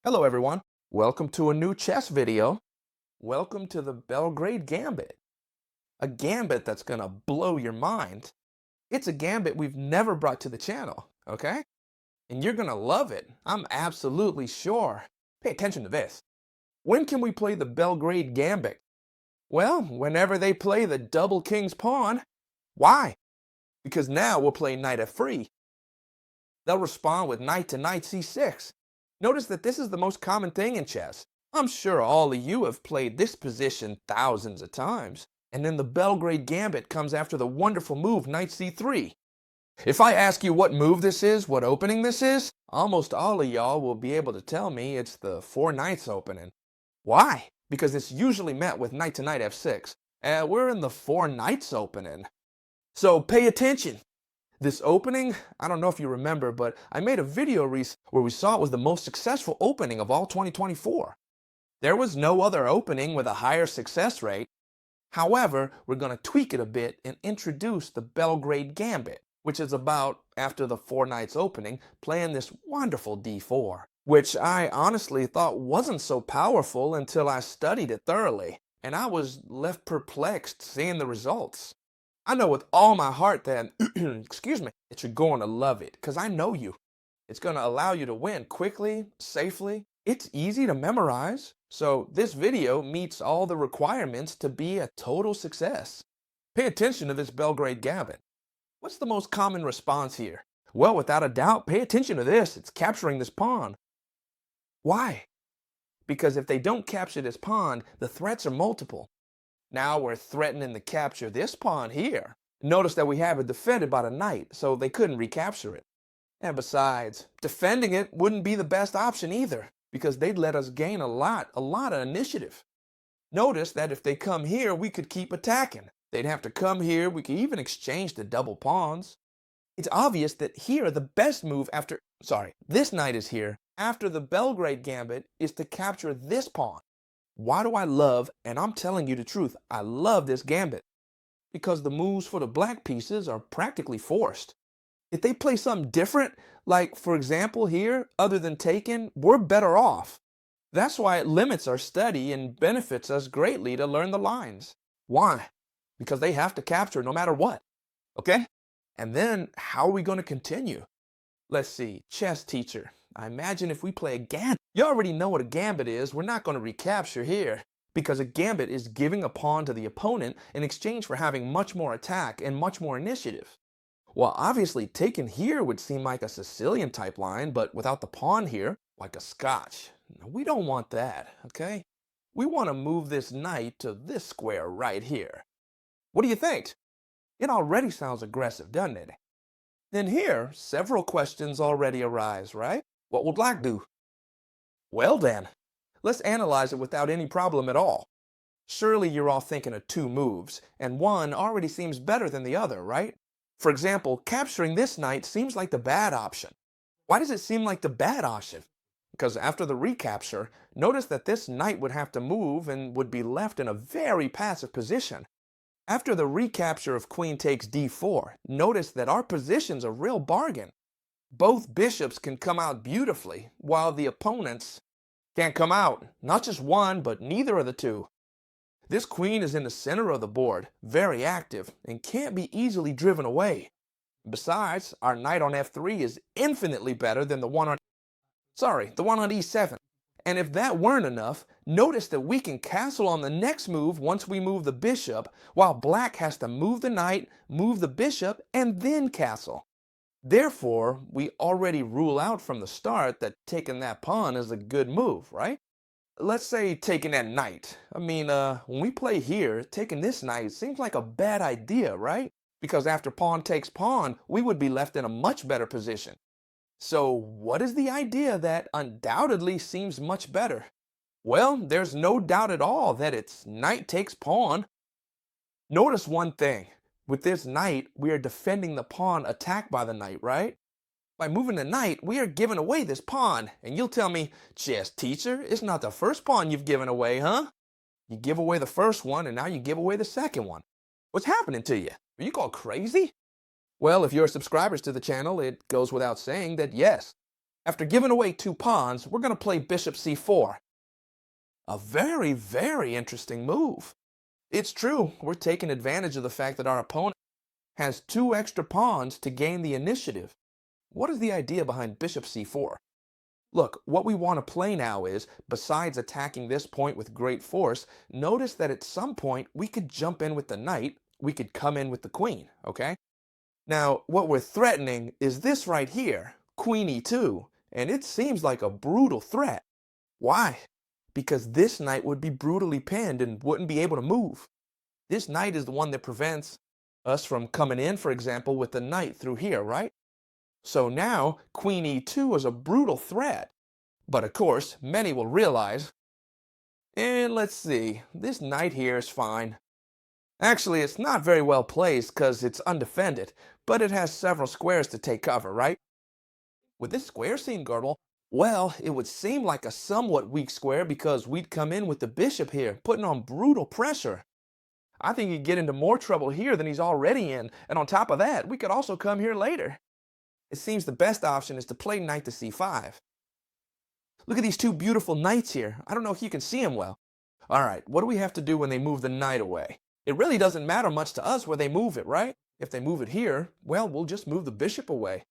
Hello everyone, welcome to a new chess video. Welcome to the Belgrade Gambit. A gambit that's gonna blow your mind. It's a gambit we've never brought to the channel, okay? And you're gonna love it, I'm absolutely sure. Pay attention to this. When can we play the Belgrade Gambit? Well, whenever they play the double king's pawn. Why? Because now we'll play knight f3. They'll respond with knight to knight c6. Notice that this is the most common thing in chess. I'm sure all of you have played this position thousands of times. And then the Belgrade Gambit comes after the wonderful move knight c3. If I ask you what move this is, what opening this is, almost all of y'all will be able to tell me it's the four knights opening. Why? Because it's usually met with knight to knight f6. And we're in the four knights opening. So pay attention. This opening, I don't know if you remember, but I made a video where we saw it was the most successful opening of all 2024. There was no other opening with a higher success rate. However, we're going to tweak it a bit and introduce the Belgrade Gambit, which is about, after the four knights opening, playing this wonderful d4, which I honestly thought wasn't so powerful until I studied it thoroughly, and I was left perplexed seeing the results. I know with all my heart that, excuse me, that you're going to love it, because I know you. It's going to allow you to win quickly, safely. It's easy to memorize, so this video meets all the requirements to be a total success. Pay attention to this Belgrade Gambit. What's the most common response here? Well, without a doubt, pay attention to this. It's capturing this pawn. Why? Because if they don't capture this pawn, the threats are multiple. Now we're threatening to capture this pawn here. Notice that we have it defended by the knight, so they couldn't recapture it. And besides, defending it wouldn't be the best option either, because they'd let us gain a lot of initiative. Notice that if they come here, we could keep attacking. They'd have to come here, we could even exchange the double pawns. It's obvious that here the best move this knight is here, after the Belgrade Gambit, is to capture this pawn. Why do I love, and I'm telling you the truth, I love this gambit? Because the moves for the black pieces are practically forced. If they play something different, like for example here, other than taking, we're better off. That's why it limits our study and benefits us greatly to learn the lines. Why? Because they have to capture no matter what. Okay? And then how are we going to continue? Let's see, chess teacher. I imagine if we play a gambit, you already know what a gambit is. We're not going to recapture here, because a gambit is giving a pawn to the opponent in exchange for having much more attack and much more initiative. Well, obviously taking here would seem like a Sicilian type line, but without the pawn here, like a Scotch. We don't want that, okay? We want to move this knight to this square right here. What do you think? It already sounds aggressive, doesn't it? Then here, several questions already arise, right? What would black do? Well then, let's analyze it without any problem at all. Surely you're all thinking of two moves, and one already seems better than the other, right? For example, capturing this knight seems like the bad option. Why does it seem like the bad option? Because after the recapture, notice that this knight would have to move and would be left in a very passive position. After the recapture of queen takes d4, notice that our position's a real bargain. Both bishops can come out beautifully, while the opponents can't come out. Not just one, but neither of the two. This queen is in the center of the board, very active, and can't be easily driven away. Besides, our knight on f3 is infinitely better than the one on e7. And if that weren't enough, notice that we can castle on the next move once we move the bishop, while black has to move the knight, move the bishop, and then castle. Therefore, we already rule out from the start that taking that pawn is a good move, right? Let's say taking that knight. When we play here, taking this knight seems like a bad idea, right? Because after pawn takes pawn, we would be left in a much better position. So what is the idea that undoubtedly seems much better? Well, there's no doubt at all that it's knight takes pawn. Notice one thing. With this knight, we are defending the pawn attacked by the knight, right? By moving the knight, we are giving away this pawn. And you'll tell me, chess teacher, it's not the first pawn you've given away, huh? You give away the first one, and now you give away the second one. What's happening to you? Are you called crazy? Well, if you're subscribers to the channel, it goes without saying that yes. After giving away 2 pawns, we're going to play bishop c4. A very, very interesting move. It's true, we're taking advantage of the fact that our opponent has 2 extra pawns to gain the initiative. What is the idea behind bishop c4? Look, what we want to play now is, besides attacking this point with great force, notice that at some point we could jump in with the knight, we could come in with the queen, okay? Now, what we're threatening is this right here, queen e2, and it seems like a brutal threat. Why? Because this knight would be brutally pinned and wouldn't be able to move. This knight is the one that prevents us from coming in, for example, with the knight through here, right? So now, queen e2 is a brutal threat. But of course, many will realize, and let's see, this knight here is fine. Actually, it's not very well placed because it's undefended, but it has several squares to take cover, right? Would this square seem girdle? Well, it would seem like a somewhat weak square because we'd come in with the bishop here, putting on brutal pressure. I think he'd get into more trouble here than he's already in, and on top of that, we could also come here later. It seems the best option is to play knight to c5. Look at these 2 beautiful knights here. I don't know if you can see them well. All right, what do we have to do when they move the knight away? It really doesn't matter much to us where they move it, right? If they move it here, well, we'll just move the bishop away.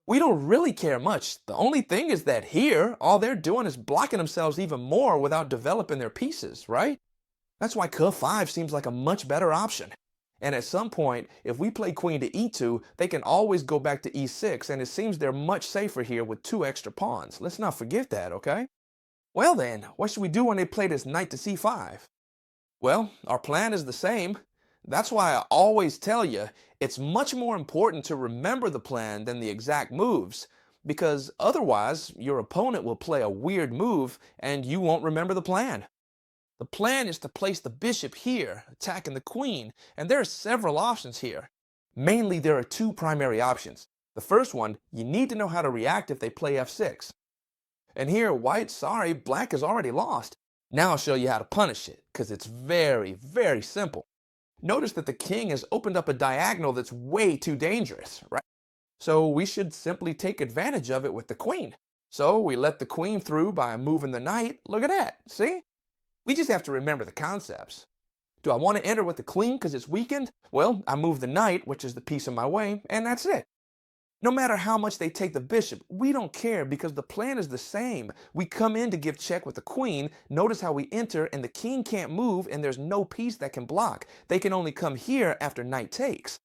We don't really care much. The only thing is that here, all they're doing is blocking themselves even more without developing their pieces, right? That's why c5 seems like a much better option. And at some point, if we play queen to e2, they can always go back to e6, and it seems they're much safer here with 2 extra pawns. Let's not forget that, okay? Well then, what should we do when they play this knight to c5? Well, our plan is the same. That's why I always tell you, it's much more important to remember the plan than the exact moves, because otherwise, your opponent will play a weird move and you won't remember the plan. The plan is to place the bishop here, attacking the queen, and there are several options here. Mainly, there are 2 primary options. The first one, you need to know how to react if they play f6. And here, white, sorry, black has already lost. Now I'll show you how to punish it, because it's very, very simple. Notice that the king has opened up a diagonal that's way too dangerous, right? So we should simply take advantage of it with the queen. So we let the queen through by moving the knight. Look at that, see? We just have to remember the concepts. Do I want to enter with the queen because it's weakened? Well, I move the knight, which is the piece in my way, and that's it. No matter how much they take the bishop, we don't care because the plan is the same. We come in to give check with the queen. Notice how we enter and the king can't move and there's no piece that can block. They can only come here after knight takes.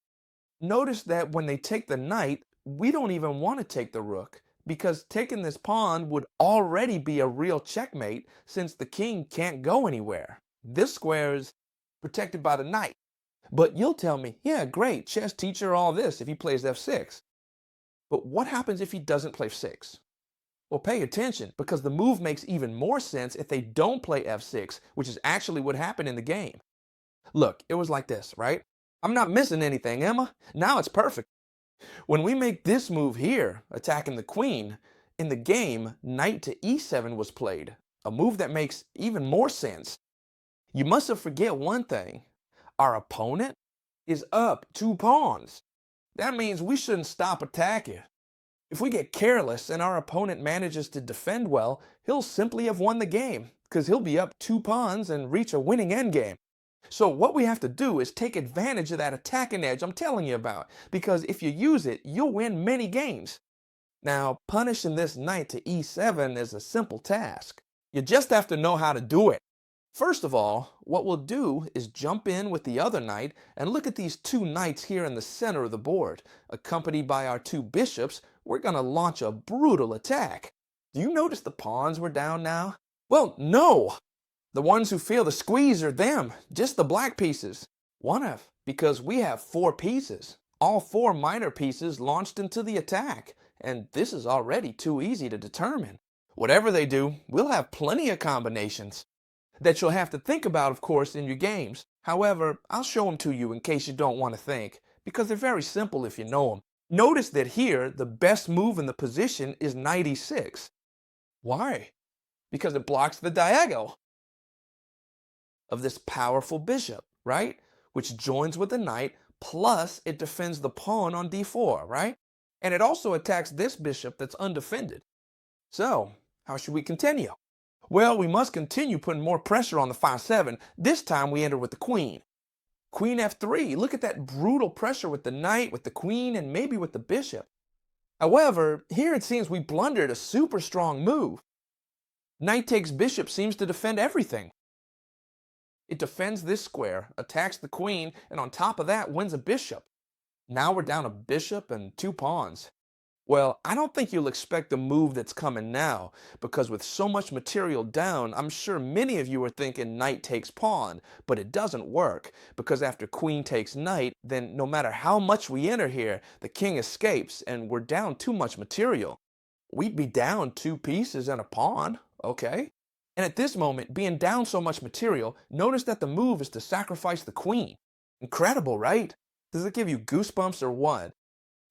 Notice that when they take the knight, we don't even want to take the rook, because taking this pawn would already be a real checkmate since the king can't go anywhere. This square is protected by the knight. But you'll tell me, yeah, great, chess teacher, all this if he plays f6. But what happens if he doesn't play f6? Well, pay attention, because the move makes even more sense if they don't play f6, which is actually what happened in the game. Look, it was like this, right? I'm not missing anything, am I? Now it's perfect. When we make this move here, attacking the queen, in the game, knight to e7 was played, a move that makes even more sense. You mustn't forget one thing. Our opponent is up 2 pawns. That means we shouldn't stop attacking. If we get careless and our opponent manages to defend well, he'll simply have won the game, because he'll be up 2 pawns and reach a winning endgame. So what we have to do is take advantage of that attacking edge I'm telling you about, because if you use it, you'll win many games. Now, punishing this knight to e7 is a simple task. You just have to know how to do it. First of all, what we'll do is jump in with the other knight and look at these 2 knights here in the center of the board. Accompanied by our 2 bishops, we're going to launch a brutal attack. Do you notice the pawns were down now? Well, no! The ones who feel the squeeze are them, just the black pieces. Because we have 4 pieces. All 4 minor pieces launched into the attack, and this is already too easy to determine. Whatever they do, we'll have plenty of combinations that you'll have to think about, of course, in your games. However, I'll show them to you in case you don't want to think, because they're very simple if you know them. Notice that here, the best move in the position is knight e6. Why? Because it blocks the diagonal of this powerful bishop, right? Which joins with the knight, plus it defends the pawn on d4, right? And it also attacks this bishop that's undefended. So, how should we continue? Well, we must continue putting more pressure on the 5-7. This time we enter with the queen. Queen f3. Look at that brutal pressure with the knight, with the queen, and maybe with the bishop. However, here it seems we blundered a super strong move. Knight takes bishop seems to defend everything. It defends this square, attacks the queen, and on top of that wins a bishop. Now we're down a bishop and 2 pawns. Well, I don't think you'll expect the move that's coming now, because with so much material down, I'm sure many of you are thinking knight takes pawn, but it doesn't work, because after queen takes knight, then no matter how much we enter here, the king escapes, and we're down too much material. We'd be down 2 pieces and a pawn, okay? And at this moment, being down so much material, notice that the move is to sacrifice the queen. Incredible, right? Does it give you goosebumps or what?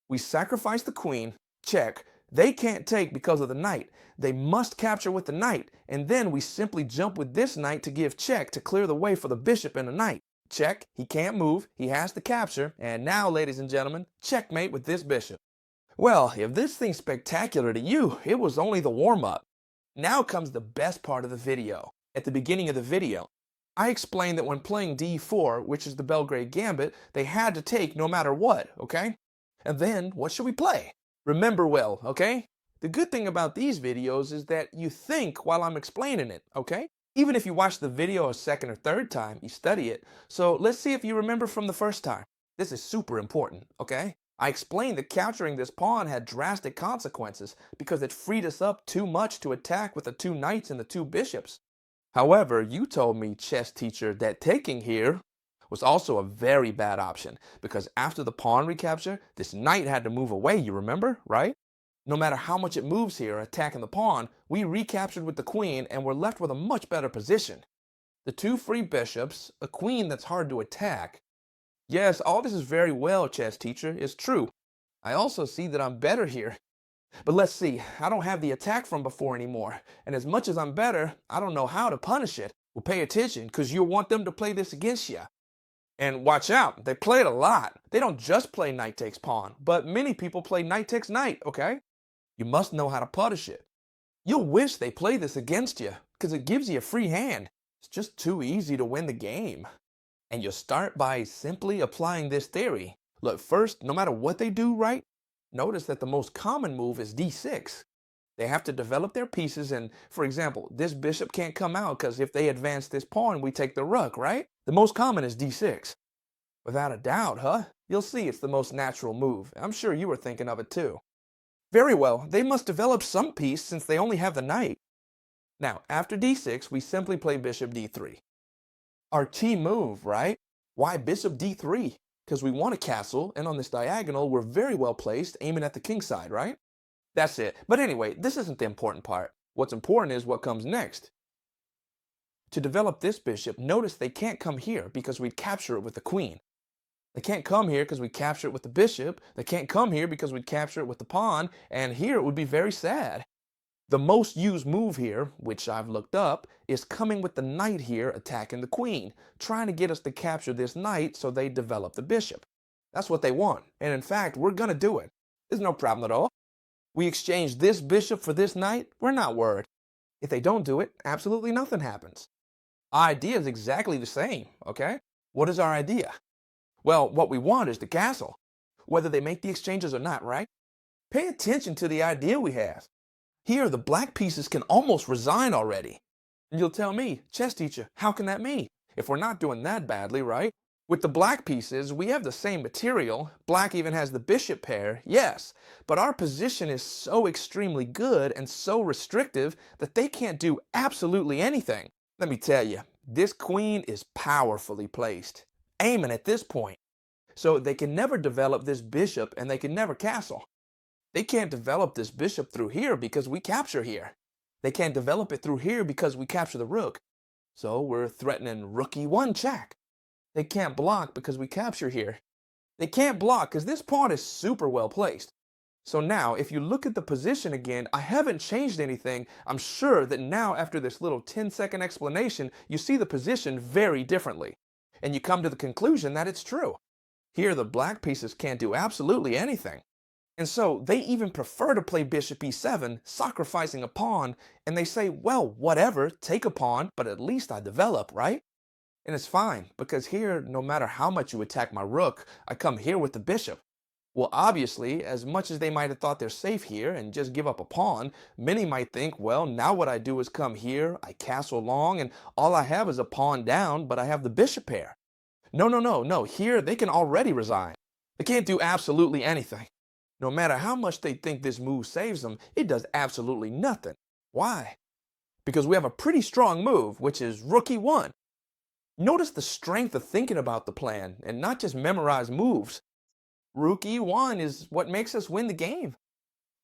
We sacrifice the queen, check. They can't take because of the knight. They must capture with the knight, and then we simply jump with this knight to give check to clear the way for the bishop and the knight. Check, he can't move, he has to capture, and now, ladies and gentlemen, checkmate with this bishop. Well, if this thing's spectacular to you, it was only the warm-up. Now comes the best part of the video. At the beginning of the video, I explained that when playing d4, which is the Belgrade gambit, they had to take no matter what, okay? And then, what should we play? Remember well, okay? The good thing about these videos is that you think while I'm explaining it, okay? Even if you watch the video a second or third time, you study it. So let's see if you remember from the first time. This is super important, okay? I explained that capturing this pawn had drastic consequences because it freed us up too much to attack with the 2 knights and the 2 bishops. However, you told me, chess teacher, that taking here was also a very bad option because after the pawn recapture, this knight had to move away, you remember, right? No matter how much it moves here attacking the pawn, we recaptured with the queen and we're left with a much better position. The 2 free bishops, a queen that's hard to attack. Yes, all this is very well, chess teacher, it's true. I also see that I'm better here. But let's see, I don't have the attack from before anymore, and as much as I'm better, I don't know how to punish it. Well, pay attention, because you'll want them to play this against you. And watch out, they play it a lot. They don't just play knight takes pawn, but many people play knight takes knight, okay? You must know how to punish it. You'll wish they play this against you, because it gives you a free hand. It's just too easy to win the game. And you'll start by simply applying this theory. Look, first, no matter what they do right, notice that the most common move is d6. They have to develop their pieces and, for example, this bishop can't come out because if they advance this pawn, we take the rook, right? The most common is d6. Without a doubt, huh? You'll see it's the most natural move. I'm sure you were thinking of it too. Very well, they must develop some piece since they only have the knight. Now, after d6, we simply play bishop d3. Our T move, right? Why bishop d3? Because we want a castle, and on this diagonal, we're very well placed, aiming at the king side, right? That's it. But anyway, this isn't the important part. What's important is what comes next. To develop this bishop, notice they can't come here because we'd capture it with the queen. They can't come here because we capture it with the bishop. They can't come here because we'd capture it with the pawn, and here it would be very sad. The most used move here, which I've looked up, is coming with the knight here attacking the queen, trying to get us to capture this knight so they develop the bishop. That's what they want, and in fact, we're gonna do it. There's no problem at all. We exchange this bishop for this knight, we're not worried. If they don't do it, absolutely nothing happens. Our idea is exactly the same, okay? What is our idea? Well, what we want is the castle, whether they make the exchanges or not, right? Pay attention to the idea we have. Here, the black pieces can almost resign already. And you'll tell me, chess teacher, how can that be? If we're not doing that badly, right? With the black pieces, we have the same material. Black even has the bishop pair, yes. But our position is so extremely good and so restrictive that they can't do absolutely anything. Let me tell you, this queen is powerfully placed, aiming at this point. So they can never develop this bishop and they can never castle. They can't develop this bishop through here because we capture here. They can't develop it through here because we capture the rook. So we're threatening rook e1 check. They can't block because we capture here. They can't block because this pawn is super well placed. So now, if you look at the position again, I haven't changed anything. I'm sure that now after this little 10-second explanation, you see the position very differently. And you come to the conclusion that it's true. Here the black pieces can't do absolutely anything. And so they even prefer to play bishop e7, sacrificing a pawn, and they say, well, whatever, take a pawn, but at least I develop, right? And it's fine, because here, no matter how much you attack my rook, I come here with the bishop. Well, obviously, as much as they might have thought they're safe here and just give up a pawn, many might think, well, now what I do is come here, I castle long, and all I have is a pawn down, but I have the bishop pair. No, no, no, no, here they can already resign. They can't do absolutely anything. No matter how much they think this move saves them, it does absolutely nothing. Why? Because we have a pretty strong move, which is rook e1. Notice the strength of thinking about the plan and not just memorize moves. Rook e1 is what makes us win the game.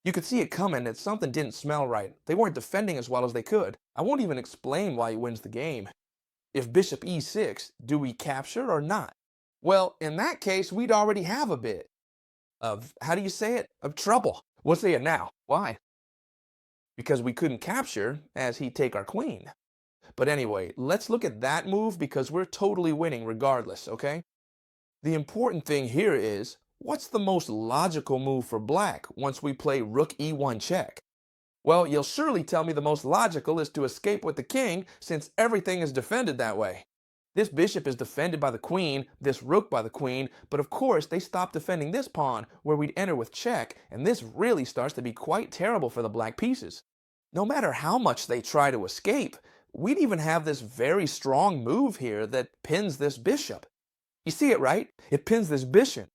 You could see it coming that something didn't smell right. They weren't defending as well as they could. I won't even explain why he wins the game. If bishop e6, do we capture or not? Well, in that case, we'd already have a bit of, how do you say it, of trouble. We'll say it now. Why? Because we couldn't capture as he'd take our queen. But anyway, let's look at that move because we're totally winning regardless, okay? The important thing here is, what's the most logical move for black once we play rook e1 check? Well, you'll surely tell me the most logical is to escape with the king since everything is defended that way. This bishop is defended by the queen, this rook by the queen, but of course they stop defending this pawn where we'd enter with check, and this really starts to be quite terrible for the black pieces. No matter how much they try to escape, we'd even have this very strong move here that pins this bishop. You see it, right? It pins this bishop.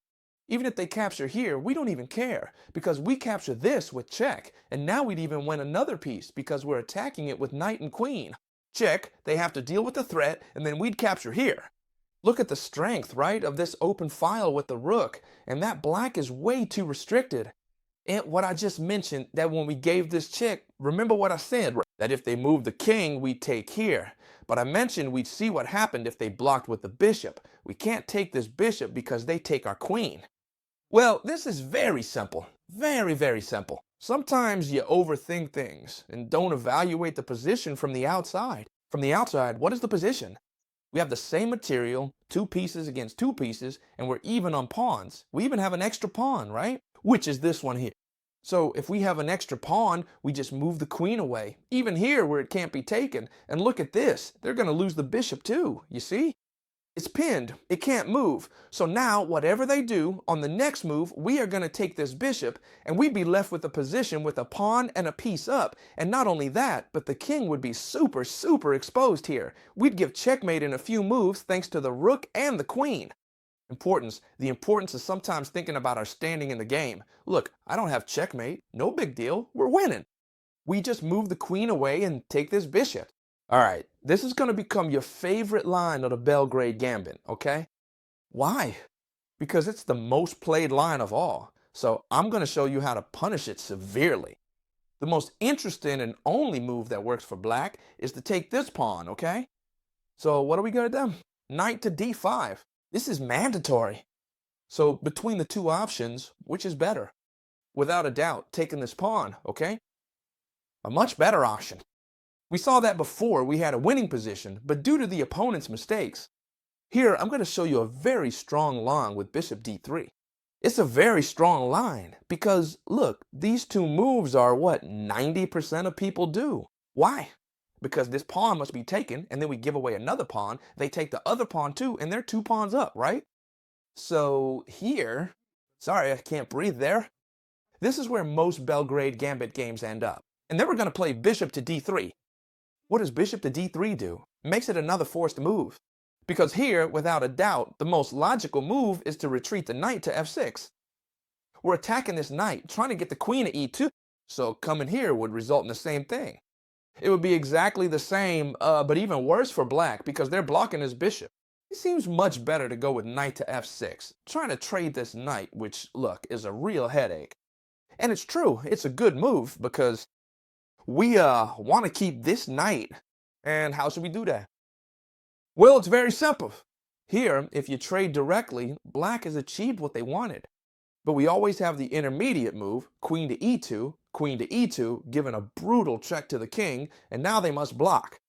Even if they capture here, we don't even care because we capture this with check, and now we'd even win another piece because we're attacking it with knight and queen. Check, they have to deal with the threat, and then we'd capture here. Look at the strength, right, of this open file with the rook, and that black is way too restricted. And what I just mentioned, that when we gave this check, remember what I said, right? That if they moved the king, we'd take here. But I mentioned we'd see what happened if they blocked with the bishop. We can't take this bishop because they take our queen. Well, this is very simple. Very, very simple. Sometimes you overthink things and don't evaluate the position from the outside. From the outside, what is the position? We have the same material, two pieces against two pieces, and we're even on pawns. We even have an extra pawn, right? Which is this one here. So if we have an extra pawn, we just move the queen away, even here where it can't be taken. And look at this, they're going to lose the bishop too, you see? It's pinned, it can't move. So now, whatever they do, on the next move, we are going to take this bishop, and we'd be left with a position with a pawn and a piece up. And not only that, but the king would be super, super exposed here. We'd give checkmate in a few moves thanks to the rook and the queen. The importance is sometimes thinking about our standing in the game. Look, I don't have checkmate, no big deal, we're winning. We just move the queen away and take this bishop. All right, this is going to become your favorite line of the Belgrade Gambit, okay? Why? Because it's the most played line of all. So I'm going to show you how to punish it severely. The most interesting and only move that works for black is to take this pawn, okay? So what are we going to do? Knight to d5. This is mandatory. So between the two options, which is better? Without a doubt, taking this pawn, okay? A much better option. We saw that before we had a winning position, but due to the opponent's mistakes. Here, I'm going to show you a very strong line with bishop d3. It's a very strong line because, look, these two moves are what 90% of people do. Why? Because this pawn must be taken, and then we give away another pawn. They take the other pawn too, and they're two pawns up, right? So here, sorry, I can't breathe there. This is where most Belgrade Gambit games end up. And then we're going to play bishop to d3. What does bishop to d3 do? Makes it another forced move. Because here, without a doubt, the most logical move is to retreat the knight to f6. We're attacking this knight, trying to get the queen at e2, so coming here would result in the same thing. It would be exactly the same, but even worse for black because they're blocking his bishop. It seems much better to go with knight to f6, trying to trade this knight, which, look, is a real headache. And it's true, it's a good move because we want to keep this knight. And how should we do that? Well, it's very simple. Here, if you trade directly, black has achieved what they wanted. But we always have the intermediate move, queen to e2, giving a brutal check to the king, and now they must block.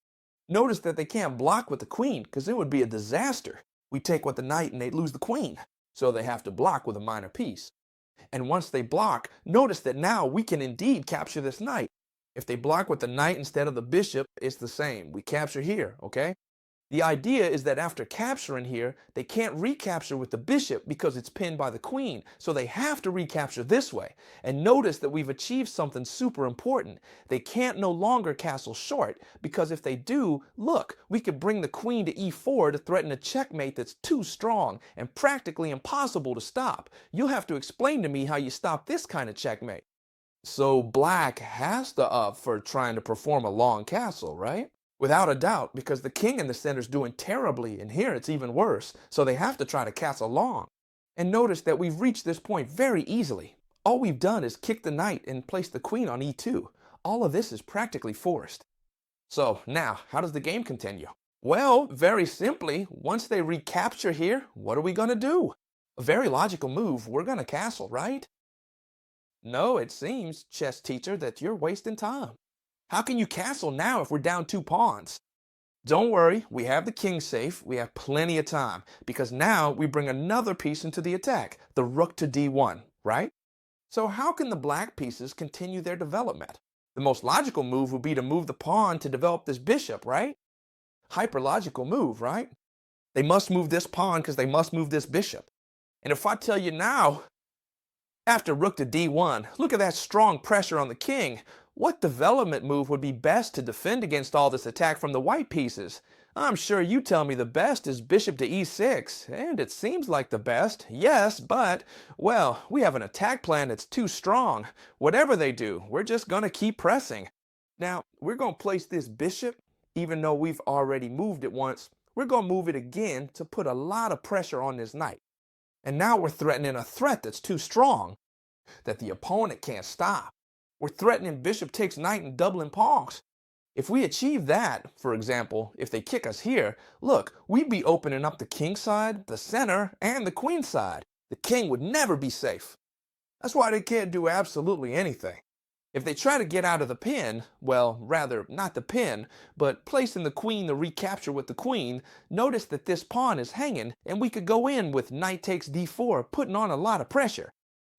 Notice that they can't block with the queen, because it would be a disaster. We take with the knight and they'd lose the queen, so they have to block with a minor piece. And once they block, notice that now we can indeed capture this knight. If they block with the knight instead of the bishop, it's the same. We capture here, okay? The idea is that after capturing here, they can't recapture with the bishop because it's pinned by the queen, so they have to recapture this way. And notice that we've achieved something super important. They can't no longer castle short, because if they do, look, we could bring the queen to e4 to threaten a checkmate that's too strong and practically impossible to stop. You'll have to explain to me how you stop this kind of checkmate. So black has to up for trying to perform a long castle, right? Without a doubt, because the king in the center is doing terribly, and here it's even worse, so they have to try to castle long. And notice that we've reached this point very easily. All we've done is kick the knight and place the queen on e2. All of this is practically forced. So now, how does the game continue? Well, very simply, once they recapture here, what are we going to do? A very logical move, we're going to castle, right? No, it seems, chess teacher, that you're wasting time. How can you castle now if we're down 2 pawns? Don't worry, we have the king safe, we have plenty of time, because now we bring another piece into the attack, the rook to d1, right? So how can the black pieces continue their development? The most logical move would be to move the pawn to develop this bishop, right? Hyper-logical move, right? They must move this pawn because they must move this bishop. And if I tell you now, after rook to d1, look at that strong pressure on the king. What development move would be best to defend against all this attack from the white pieces? I'm sure you tell me the best is bishop to e6, and it seems like the best, yes, but, well, we have an attack plan that's too strong. Whatever they do, we're just gonna keep pressing. Now, we're gonna place this bishop, even though we've already moved it once, we're gonna move it again to put a lot of pressure on this knight. And now we're threatening a threat that's too strong, that the opponent can't stop. We're threatening bishop takes knight and doubling pawns. If we achieve that, for example, if they kick us here, look, we'd be opening up the king side, the center, and the queen side. The king would never be safe. That's why they can't do absolutely anything. If they try to get out of the pin, well, rather, not the pin, but placing the queen to recapture with the queen, notice that this pawn is hanging, and we could go in with knight takes d4, putting on a lot of pressure.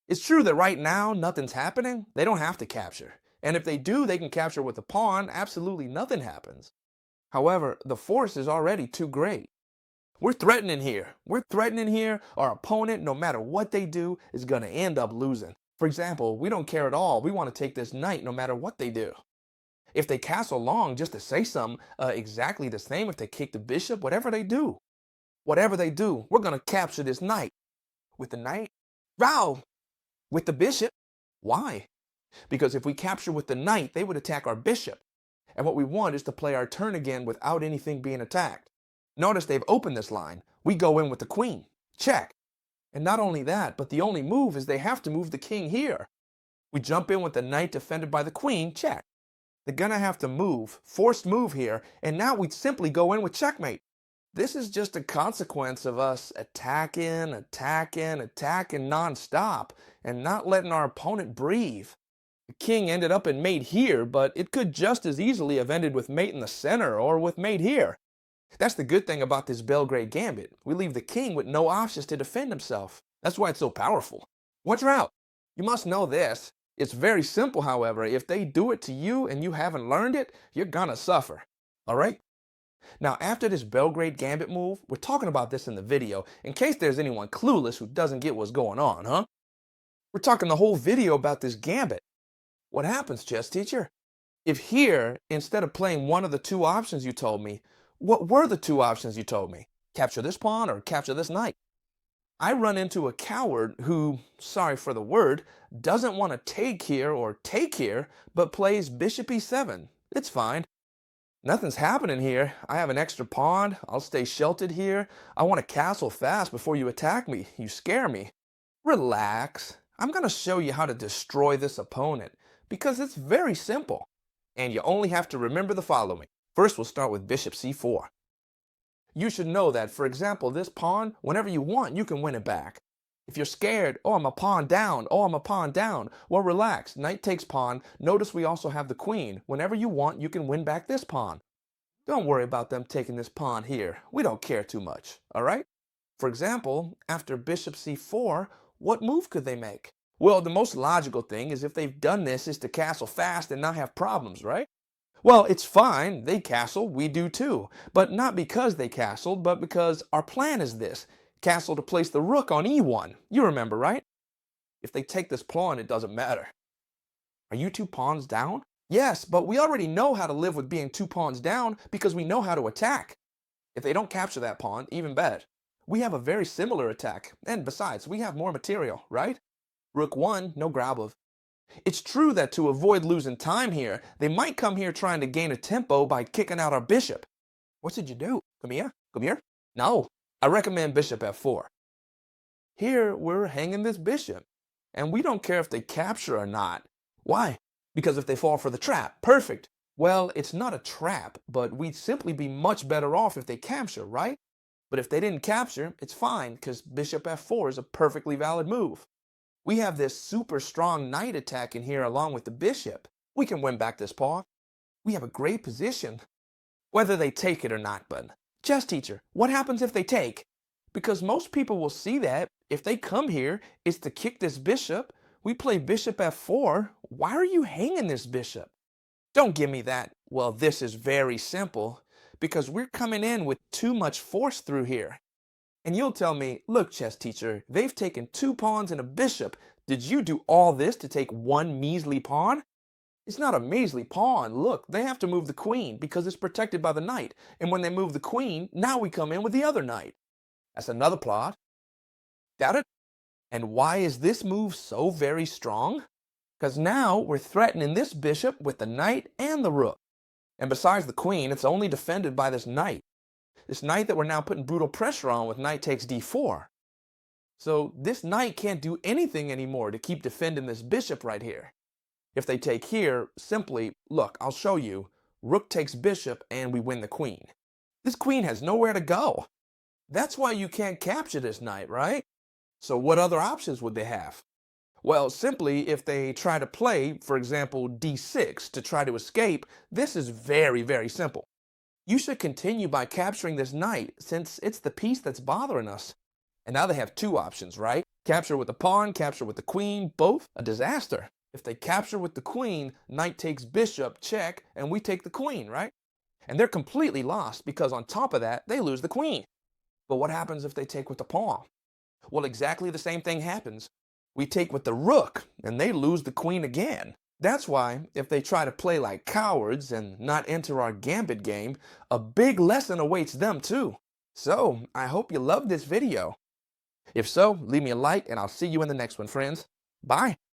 It's true that right now nothing's happening. They don't have to capture. And if they do, they can capture with a pawn. Absolutely nothing happens. However, the force is already too great. We're threatening here. We're threatening here. Our opponent, no matter what they do, is going to end up losing. For example, we don't care at all. We want to take this knight no matter what they do. If they castle long, just to say something, exactly the same if they kick the bishop, whatever they do. Whatever they do, we're going to capture this knight. With the knight? Row! With the bishop. Why? Because if we capture with the knight, they would attack our bishop. And what we want is to play our turn again without anything being attacked. Notice they've opened this line. We go in with the queen. Check. And not only that, but the only move is they have to move the king here. We jump in with the knight defended by the queen. Check. They're gonna have to move, forced move here, and now we simply go in with checkmate. This is just a consequence of us attacking nonstop and not letting our opponent breathe. The king ended up in mate here, but it could just as easily have ended with mate in the center or with mate here. That's the good thing about this Belgrade gambit. We leave the king with no options to defend himself. That's why it's so powerful. Watch your out. You must know this. It's very simple, however. If they do it to you and you haven't learned it, you're gonna suffer. All right? Now, after this Belgrade gambit move, we're talking about this in the video, in case there's anyone clueless who doesn't get what's going on, huh? We're talking the whole video about this gambit. What happens, chess teacher? If here, instead of playing one of the 2 options you told me, what were the 2 options you told me? Capture this pawn or capture this knight? I run into a coward who, sorry for the word, doesn't want to take here or take here, but plays bishop e7. It's fine. Nothing's happening here. I have an extra pawn. I'll stay sheltered here. I want to castle fast before you attack me. You scare me. Relax. I'm going to show you how to destroy this opponent because it's very simple. And you only have to remember the following. First, we'll start with bishop c4. You should know that, for example, this pawn, whenever you want, you can win it back. If you're scared, oh, I'm a pawn down, oh, I'm a pawn down, well, relax. Knight takes pawn. Notice we also have the queen. Whenever you want, you can win back this pawn. Don't worry about them taking this pawn here. We don't care too much, all right? For example, after bishop c4, what move could they make? Well, the most logical thing is if they've done this is to castle fast and not have problems, right? Well, it's fine. They castle, we do too. But not because they castled, but because our plan is this. Castle to place the rook on e1. You remember, right? If they take this pawn, it doesn't matter. Are you 2 pawns down? Yes, but we already know how to live with being 2 pawns down because we know how to attack. If they don't capture that pawn, even better. We have a very similar attack, and besides, we have more material, right? Rook 1, no grabov. It's true that to avoid losing time here, they might come here trying to gain a tempo by kicking out our bishop. What should you do? Come here? Come here? No, I recommend bishop f4. Here, we're hanging this bishop, and we don't care if they capture or not. Why? Because if they fall for the trap, perfect. Well, it's not a trap, but we'd simply be much better off if they capture, right? But if they didn't capture, it's fine, because bishop f4 is a perfectly valid move. We have this super strong knight attack in here along with the bishop. We can win back this pawn. We have a great position. Whether they take it or not, but chess teacher, what happens if they take? Because most people will see that if they come here, it's to kick this bishop. We play bishop f4. Why are you hanging this bishop? Don't give me that. Well, this is very simple because we're coming in with too much force through here. And you'll tell me, look, chess teacher, they've taken 2 pawns and a bishop. Did you do all this to take 1 measly pawn? It's not a measly pawn. Look, they have to move the queen because it's protected by the knight. And when they move the queen, now we come in with the other knight. That's another plot. Doubt it? And why is this move so very strong? Because now we're threatening this bishop with the knight and the rook. And besides the queen, it's only defended by this knight. This knight that we're now putting brutal pressure on with knight takes d4. So this knight can't do anything anymore to keep defending this bishop right here. If they take here, simply, look, I'll show you. Rook takes bishop and we win the queen. This queen has nowhere to go. That's why you can't capture this knight, right? So what other options would they have? Well, simply if they try to play, for example, d6 to try to escape, this is very, very simple. You should continue by capturing this knight since it's the piece that's bothering us. And now they have 2 options, right? Capture with the pawn, capture with the queen, both a disaster. If they capture with the queen, knight takes bishop, check, and we take the queen, right? And they're completely lost because on top of that, they lose the queen. But what happens if they take with the pawn? Well, exactly the same thing happens. We take with the rook, and they lose the queen again. That's why, if they try to play like cowards and not enter our gambit game, a big lesson awaits them too. So, I hope you loved this video. If so, leave me a like and I'll see you in the next one, friends. Bye.